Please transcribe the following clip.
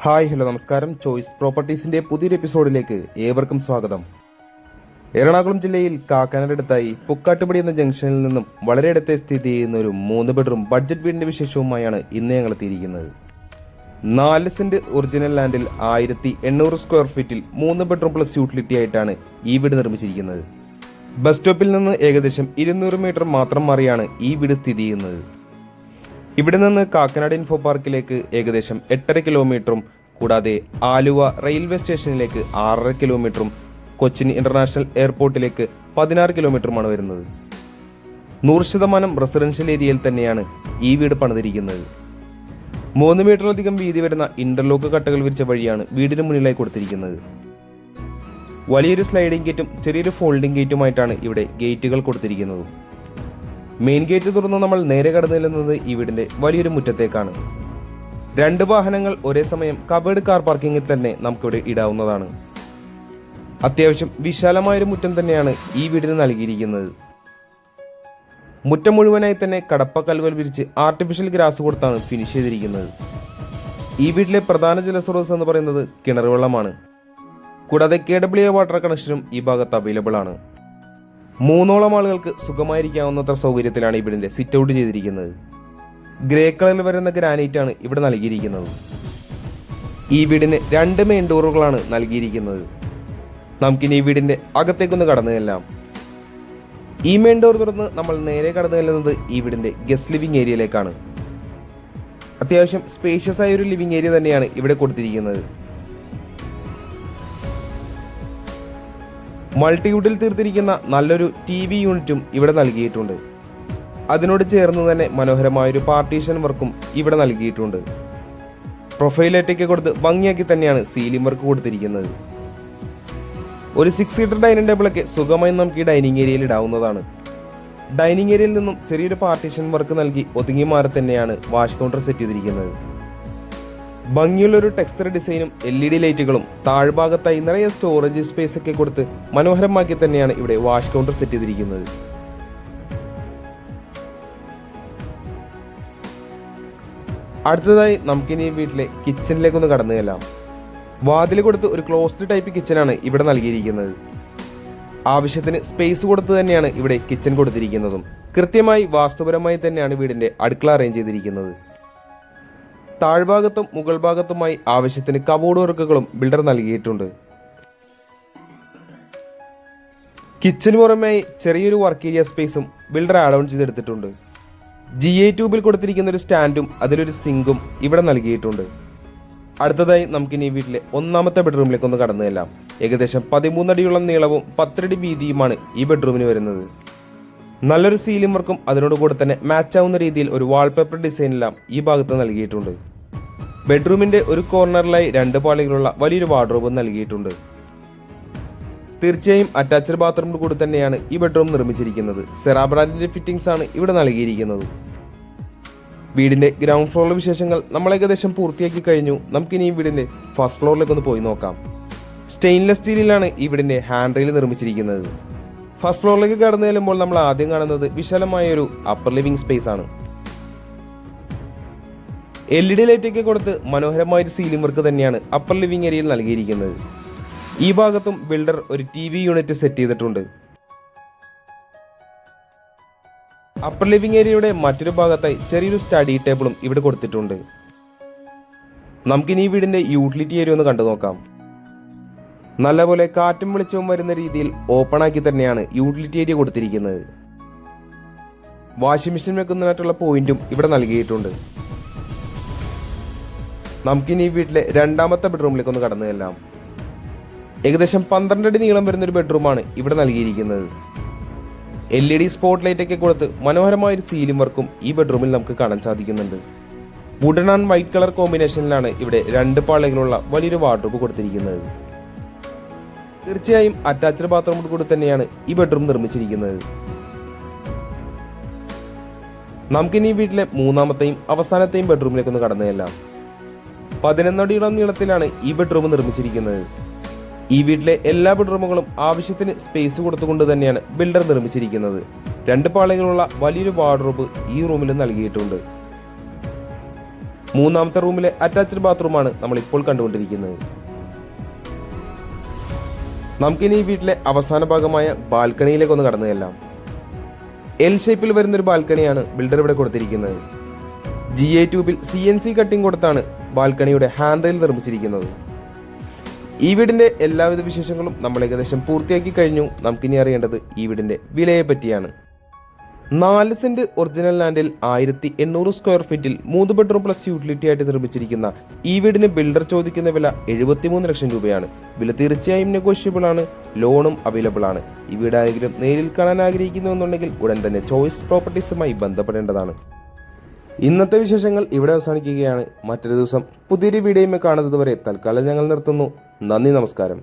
Hi hello നമസ്കാരം. Choice പ്രോപ്പർട്ടീസിന്റെ പുതിയൊരു എപ്പിസോഡിലേക്ക് ഏവർക്കും സ്വാഗതം. എറണാകുളം ജില്ലയിൽ കാക്കനാടടുത്തായി പുക്കാട്ടുപടി എന്ന ജംഗ്ഷനിൽ നിന്നും വളരെ അടുത്ത് സ്ഥിതി ചെയ്യുന്ന ഒരു 3 ബെഡ്റൂം ബഡ്ജറ്റ് വീടിന്റെ വിശേഷവുമായാണ് ഇന്ന് ഞങ്ങൾ എത്തിയിരിക്കുന്നത്. 4 സെന്റ് ഒറിജിനൽ ലാൻഡിൽ 1800 സ്ക്വയർ ഫീറ്റിൽ 3 ബെഡ്റൂം പ്ലസ് യൂട്ടിലിറ്റി ആയിട്ടാണ് ഈ വീട് നിർമ്മിച്ചിരിക്കുന്നത്. ബസ് സ്റ്റോപ്പിൽ നിന്ന് ഏകദേശം 200 മീറ്റർ മാത്രം മാറിയാണ് ഈ വീട് സ്ഥിതി ചെയ്യുന്നത്. ഇവിടെ നിന്ന് കാക്കനാട് ഇൻഫോ പാർക്കിലേക്ക് ഏകദേശം 8.5 കിലോമീറ്ററും കൂടാതെ ആലുവ റെയിൽവേ സ്റ്റേഷനിലേക്ക് 6.5 കിലോമീറ്ററും കൊച്ചിൻ ഇന്റർനാഷണൽ എയർപോർട്ടിലേക്ക് 16 കിലോമീറ്ററുമാണ് വരുന്നത്. 100% റെസിഡൻഷ്യൽ ഏരിയയിൽ തന്നെയാണ് ഈ വീട് പണിതിരിക്കുന്നത്. 3 മീറ്ററിലധികം വീതി വരുന്ന ഇന്റർലോക്ക് കട്ടകൾ വിരിച്ച വഴിയാണ് വീടിന് മുന്നിലായി കൊടുത്തിരിക്കുന്നത്. വലിയൊരു സ്ലൈഡിംഗ് ഗേറ്റും ചെറിയൊരു ഫോൾഡിംഗ് ഗേറ്റുമായിട്ടാണ് ഇവിടെ ഗേറ്റുകൾ കൊടുത്തിരിക്കുന്നത്. മെയിൻ ഗേറ്റ് തുറന്ന് നമ്മൾ നേരെ കടന്നു ചെല്ലുന്നത് ഈ വീടിന്റെ വലിയൊരു മുറ്റത്തേക്കാണ്. 2 വാഹനങ്ങൾ ഒരേ സമയം കവേർഡ് കാർ പാർക്കിങ്ങിൽ തന്നെ നമുക്കിവിടെ ഇടാവുന്നതാണ്. അത്യാവശ്യം വിശാലമായൊരു മുറ്റം തന്നെയാണ് ഈ വീടിന് നൽകിയിരിക്കുന്നത്. മുറ്റം മുഴുവനായി തന്നെ കടപ്പ കല്ലുകൾ വിരിച്ച് ആർട്ടിഫിഷ്യൽ ഗ്രാസ് കൊടുത്താണ് ഫിനിഷ് ചെയ്തിരിക്കുന്നത്. ഈ വീട്ടിലെ പ്രധാന ജലസ്രോതസ് എന്ന് പറയുന്നത് കിണർ വെള്ളമാണ്. കൂടാതെ KWA വാട്ടർ കണക്ഷനും ഈ ഭാഗത്ത് അവൈലബിൾ ആണ്. 3ഓളം ആളുകൾക്ക് സുഖമായിരിക്കാവുന്നത്ര സൗകര്യത്തിലാണ് ഈ വീടിന്റെ സിറ്റ് ഔട്ട് ചെയ്തിരിക്കുന്നത്. ഗ്രേ കളറിൽ വരുന്ന ഗ്രാനൈറ്റ് ആണ് ഇവിടെ നൽകിയിരിക്കുന്നത്. ഈ വീടിന് 2 മെയിൻ ഡോറുകളാണ് നൽകിയിരിക്കുന്നത്. നമുക്കിനി ഈ വീടിന്റെ അകത്തേക്കൊന്ന് കടന്നു ചെല്ലാം. ഈ മെയിൻ ഡോർ തുറന്ന് നമ്മൾ നേരെ കടന്നു ചെല്ലുന്നത് ഈ വീടിന്റെ ഗസ്റ്റ് ലിവിംഗ് ഏരിയയിലേക്കാണ്. അത്യാവശ്യം സ്പേഷ്യസ് ആയ ഒരു ലിവിംഗ് ഏരിയ തന്നെയാണ് ഇവിടെ കൊടുത്തിരിക്കുന്നത്. മൾട്ടിവുഡിൽ തീർത്തിരിക്കുന്ന നല്ലൊരു TV യൂണിറ്റും ഇവിടെ നൽകിയിട്ടുണ്ട്. അതിനോട് ചേർന്ന് തന്നെ മനോഹരമായൊരു പാർട്ടീഷൻ വർക്കും ഇവിടെ നൽകിയിട്ടുണ്ട്. പ്രൊഫൈലേറ്റൊക്കെ കൊടുത്ത് ഭംഗിയാക്കി തന്നെയാണ് സീലിംഗ് വർക്ക് കൊടുത്തിരിക്കുന്നത്. ഒരു 6 സീറ്റർ ഡൈനിങ് ടേബിളൊക്കെ സുഖമായി നമുക്ക് ഈ ഡൈനിങ് ഏരിയയിൽ ഇടാവുന്നതാണ്. ഡൈനിങ് ഏരിയയിൽ നിന്നും ചെറിയൊരു പാർട്ടീഷൻ വർക്ക് നൽകി ഒതുങ്ങി മാറി തന്നെയാണ് വാഷ് കൗണ്ടർ സെറ്റ് ചെയ്തിരിക്കുന്നത്. ഭംഗിയുള്ളൊരു ടെക്സ്ചർ ഡിസൈനും LED ലൈറ്റുകളും താഴ്ഭാഗത്തായി നിറയെ സ്റ്റോറേജ് സ്പേസ് ഒക്കെ കൊടുത്ത് മനോഹരമാക്കി തന്നെയാണ് ഇവിടെ വാഷ് കൗണ്ടർ സെറ്റ് ചെയ്തിരിക്കുന്നത്. അടുത്തതായി നമുക്കിനി ഈ വീട്ടിലെ കിച്ചണിലേക്കൊന്ന് കടന്നു ചെല്ലാം. വാതിൽ കൊടുത്ത് ഒരു ക്ലോസ്ഡ് ടൈപ്പ് കിച്ചനാണ് ഇവിടെ നൽകിയിരിക്കുന്നത്. ആവശ്യത്തിന് സ്പേസ് കൊടുത്ത് തന്നെയാണ് ഇവിടെ കിച്ചൺ കൊടുത്തിരിക്കുന്നതും കൃത്യമായി വാസ്തുപരമായി തന്നെയാണ് വീടിന്റെ അടുക്കള അറേഞ്ച് ചെയ്തിരിക്കുന്നത്. താഴ്ഭാഗത്തും മുകൾ ഭാഗത്തുമായി ആവശ്യത്തിന് കബോർഡ് വർക്കുകളും ബിൽഡർ നൽകിയിട്ടുണ്ട്. കിച്ചന് പുറമേയായി ചെറിയൊരു വർക്ക് ഏരിയ സ്പേസും ബിൽഡർ ആഡ് ഓൺ ചെയ്തെടുത്തിട്ടുണ്ട്. GA ട്യൂബിൽ കൊടുത്തിരിക്കുന്ന ഒരു സ്റ്റാൻഡും അതിലൊരു സിങ്കും ഇവിടെ നൽകിയിട്ടുണ്ട്. അടുത്തതായി നമുക്കിനി ഈ വീട്ടിലെ 1ാമത്തെ ബെഡ്റൂമിലേക്ക് ഒന്ന് കടന്നു ചെല്ലാം. ഏകദേശം 13 അടിയോളം നീളവും 10 അടി വീതിയുമാണ് ഈ ബെഡ്റൂമിന് വരുന്നത്. നല്ലൊരു സീലിംഗ് വർക്കും അതിനോട് കൂടെ തന്നെ മാച്ച് ആവുന്ന രീതിയിൽ ഒരു വാൾപേപ്പർ ഡിസൈനെല്ലാം ഈ ഭാഗത്ത് നൽകിയിട്ടുണ്ട്. ബെഡ്റൂമിന്റെ ഒരു കോർണറിലായി 2 പാളികളുള്ള വലിയൊരു വാർഡ്രോബ് നൽകിയിട്ടുണ്ട്. തീർച്ചയായും അറ്റാച്ച്ഡ് ബാത്റൂമിൽ കൂടി തന്നെയാണ് ഈ ബെഡ്റൂം നിർമ്മിച്ചിരിക്കുന്നത്. സെറാ ബ്രാൻഡിന്റെ ഫിറ്റിംഗ്സ് ആണ് ഇവിടെ നൽകിയിരിക്കുന്നത്. വീടിന്റെ ഗ്രൗണ്ട് ഫ്ലോറിലെ വിശേഷങ്ങൾ നമ്മൾ ഏകദേശം പൂർത്തിയാക്കി കഴിഞ്ഞു. നമുക്കിനി ഈ വീടിന്റെ ഫസ്റ്റ് ഫ്ലോറിലേക്ക് ഒന്ന് പോയി നോക്കാം. സ്റ്റെയിൻലെസ് സ്റ്റീലിലാണ് ഈ വീടിന്റെ ഹാൻഡ് റെയിൽ നിർമ്മിച്ചിരിക്കുന്നത്. ഫസ്റ്റ് ഫ്ലോറിലേക്ക് കടന്നു ചെല്ലുമ്പോൾ നമ്മൾ ആദ്യം കാണുന്നത് വിശാലമായ ഒരു അപ്പർ ലിവിംഗ് സ്പേസ് ആണ്. LED ലൈറ്റൊക്കെ കൊടുത്ത് മനോഹരമായ ഒരു സീലിംഗ് വർക്ക് തന്നെയാണ് അപ്പർ ലിവിംഗ് ഏരിയയിൽ നൽകിയിരിക്കുന്നത്. ഈ ഭാഗത്തും ബിൽഡർ ഒരു TV യൂണിറ്റ് സെറ്റ് ചെയ്തിട്ടുണ്ട്. അപ്പർ ലിവിംഗ് ഏരിയയുടെ മറ്റൊരു ഭാഗത്തായി ചെറിയൊരു സ്റ്റഡി ടേബിളും ഇവിടെ കൊടുത്തിട്ടുണ്ട്. നമുക്കിനി ഈ വീടിന്റെ യൂട്ടിലിറ്റി ഏരിയ ഒന്ന് കണ്ടു നോക്കാം. നല്ലപോലെ കാറ്റും വെളിച്ചവും വരുന്ന രീതിയിൽ ഓപ്പൺ ആക്കി തന്നെയാണ് യൂട്ടിലിറ്റി ഏരിയ കൊടുത്തിരിക്കുന്നത്. വാഷിംഗ് മെഷീൻ വെക്കുന്നതിനായിട്ടുള്ള പോയിന്റും ഇവിടെ നൽകിയിട്ടുണ്ട്. നമുക്കിനി ഈ വീട്ടിലെ 2ാമത്തെ ബെഡ്റൂമിലേക്ക് ഒന്ന് കടന്നു ചെല്ലാം. ഏകദേശം 12 അടി നീളം വരുന്നൊരു ബെഡ്റൂമാണ് ഇവിടെ നൽകിയിരിക്കുന്നത്. LED സ്പോട്ട് ലൈറ്റ് ഒക്കെ കൊടുത്ത് മനോഹരമായൊരു സീലിംഗ് വർക്കും ഈ ബെഡ്റൂമിൽ നമുക്ക് കാണാൻ സാധിക്കുന്നുണ്ട്. വുഡൻ ആൻഡ് വൈറ്റ് കളർ കോമ്പിനേഷനിലാണ് ഇവിടെ 2 പാളികളുള്ള വലിയൊരു വാർഡ്രോബ് കൊടുത്തിരിക്കുന്നത്. തീർച്ചയായും അറ്റാച്ച്ഡ് ബാത്റൂമോട് കൂടി തന്നെയാണ് ഈ ബെഡ്റൂം നിർമ്മിച്ചിരിക്കുന്നത്. നമുക്കിനി ഈ വീട്ടിലെ 3ാമത്തെയും അവസാനത്തെയും ബെഡ്റൂമിലേക്ക് ഒന്ന് കടന്നു ചെല്ലാം. 11 അടിയോളം നീളത്തിലാണ് ഈ ബെഡ്റൂം നിർമ്മിച്ചിരിക്കുന്നത്. ഈ വീട്ടിലെ എല്ലാ ബെഡ്റൂമുകളും ആവശ്യത്തിന് സ്പേസ് കൊടുത്തുകൊണ്ട് തന്നെയാണ് ബിൽഡർ നിർമ്മിച്ചിരിക്കുന്നത്. 2 പാളികളുള്ള വലിയൊരു വാർഡ്രോബ് ഈ റൂമിൽ നൽകിയിട്ടുണ്ട്. മൂന്നാമത്തെ റൂമിലെ അറ്റാച്ച്ഡ് ബാത്റൂമാണ് നമ്മൾ ഇപ്പോൾ കണ്ടുകൊണ്ടിരിക്കുന്നത്. നമുക്കിനി ഈ വീട്ടിലെ അവസാന ഭാഗമായ ബാൽക്കണിയിലേക്ക് ഒന്ന് കടന്നു ചെല്ലാം. എൽ ഷേപ്പിൽ വരുന്നൊരു ബാൽക്കണിയാണ് ബിൽഡർ ഇവിടെ കൊടുത്തിരിക്കുന്നത്. GA ട്യൂബിൽ CNC കട്ടിംഗ് കൊടുത്താണ് ബാൽക്കണിയുടെ ഹാൻഡ് റെയിൽ നിർമ്മിച്ചിരിക്കുന്നത്. ഈ വീടിന്റെ എല്ലാവിധ വിശേഷങ്ങളും നമ്മൾ ഏകദേശം പൂർത്തിയാക്കി കഴിഞ്ഞു. നമുക്കിനി അറിയേണ്ടത് ഈ വീടിന്റെ വിലയെ പറ്റിയാണ്. 4 സെന്റ് ഒറിജിനൽ ലാൻഡിൽ 1800 സ്ക്വയർ ഫീറ്റിൽ 3 ബെഡ്റൂം പ്ലസ് യൂട്ടിലിറ്റി ആയിട്ട് നിർമ്മിച്ചിരിക്കുന്ന ഈ വീടിന് ബിൽഡർ ചോദിക്കുന്ന വില 73 ലക്ഷം രൂപയാണ്. വില തീർച്ചയായും നെഗോഷ്യബിൾ ആണ്. ലോണും അവൈലബിൾ ആണ്. ഈ വീടാണെങ്കിലും നേരിൽ കാണാൻ ആഗ്രഹിക്കുന്നുണ്ടെങ്കിൽ ഉടൻ തന്നെ ചോയ്സ് പ്രോപ്പർട്ടീസുമായി ബന്ധപ്പെടേണ്ടതാണ്. ഇന്നത്തെ വിശേഷങ്ങൾ ഇവിടെ അവസാനിക്കുകയാണ്. മറ്റൊരു ദിവസം പുതിയൊരു വീഡിയോയുമായി കാണുന്നത് വരെ തൽക്കാലം ഞങ്ങൾ നിർത്തുന്നു. നന്ദി, നമസ്കാരം.